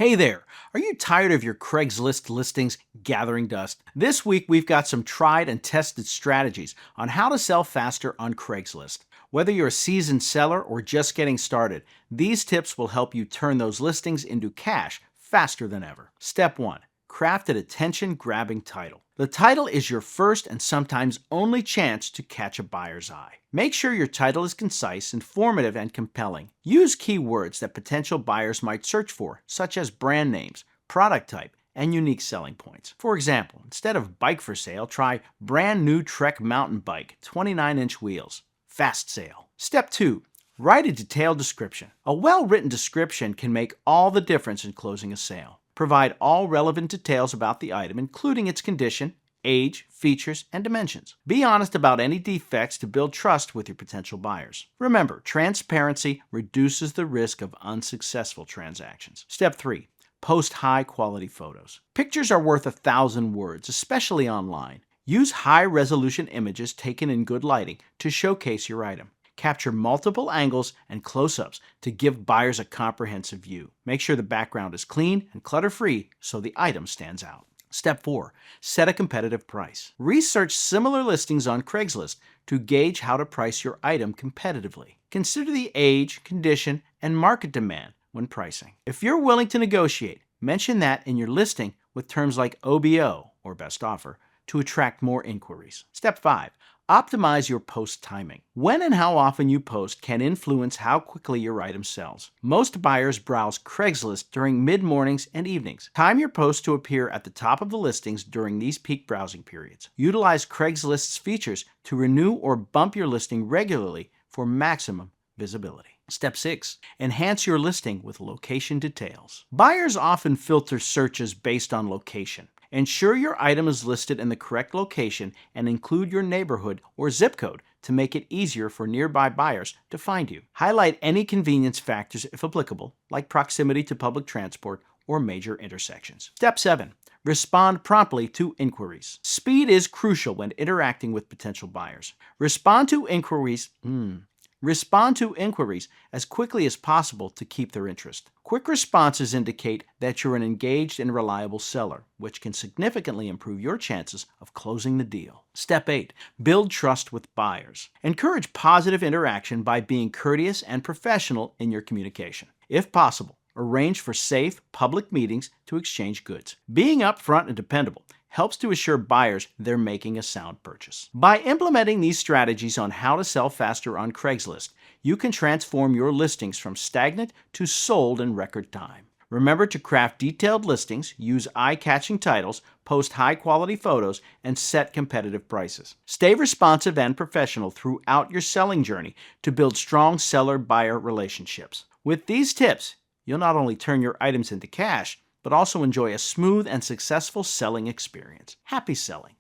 Hey there! Are you tired of your Craigslist listings gathering dust? This week we've got some tried and tested strategies on how to sell faster on Craigslist. Whether you're a seasoned seller or just getting started, these tips will help you turn those listings into cash faster than ever. Step 1. Craft an attention-grabbing title. The title is your first and sometimes only chance to catch a buyer's eye. Make sure your title is concise, informative, and compelling. Use keywords that potential buyers might search for, such as brand names, product type, and unique selling points. For example, instead of bike for sale, try brand new Trek mountain bike, 29-inch wheels. Fast sale. Step 2. Write a detailed description. A well-written description can make all the difference in closing a sale. Provide all relevant details about the item, including its condition, age, features, and dimensions. Be honest about any defects to build trust with your potential buyers. Remember, transparency reduces the risk of unsuccessful transactions. Step 3. Post high-quality photos. Pictures are worth 1,000 words, especially online. Use high-resolution images taken in good lighting to showcase your item. Capture multiple angles and close-ups to give buyers a comprehensive view. Make sure the background is clean and clutter-free so the item stands out. Step 4. Set a competitive price. Research similar listings on Craigslist to gauge how to price your item competitively. Consider the age, condition, and market demand when pricing. If you're willing to negotiate, mention that in your listing with terms like OBO, or best offer, to attract more inquiries. Step 5. Optimize your post timing. When and how often you post can influence how quickly your item sells. Most buyers browse Craigslist during mid-mornings and evenings. Time your post to appear at the top of the listings during these peak browsing periods. Utilize Craigslist's features to renew or bump your listing regularly for maximum visibility. Step 6. Enhance your listing with location details. Buyers often filter searches based on location. Ensure your item is listed in the correct location and include your neighborhood or zip code to make it easier for nearby buyers to find you. Highlight any convenience factors if applicable, like proximity to public transport or major intersections. Step 7. Respond promptly to inquiries. Speed is crucial when interacting with potential buyers. Respond to inquiries as quickly as possible to keep their interest. Quick responses indicate that you're an engaged and reliable seller, which can significantly improve your chances of closing the deal. Step 8. Build trust with buyers. Encourage positive interaction by being courteous and professional in your communication. If possible, arrange for safe, public meetings to exchange goods. Being upfront and dependable helps to assure buyers they're making a sound purchase. By implementing these strategies on how to sell faster on Craigslist, you can transform your listings from stagnant to sold in record time. Remember to craft detailed listings, use eye-catching titles, post high-quality photos, and set competitive prices. Stay responsive and professional throughout your selling journey to build strong seller-buyer relationships. With these tips, you'll not only turn your items into cash, but also enjoy a smooth and successful selling experience. Happy selling!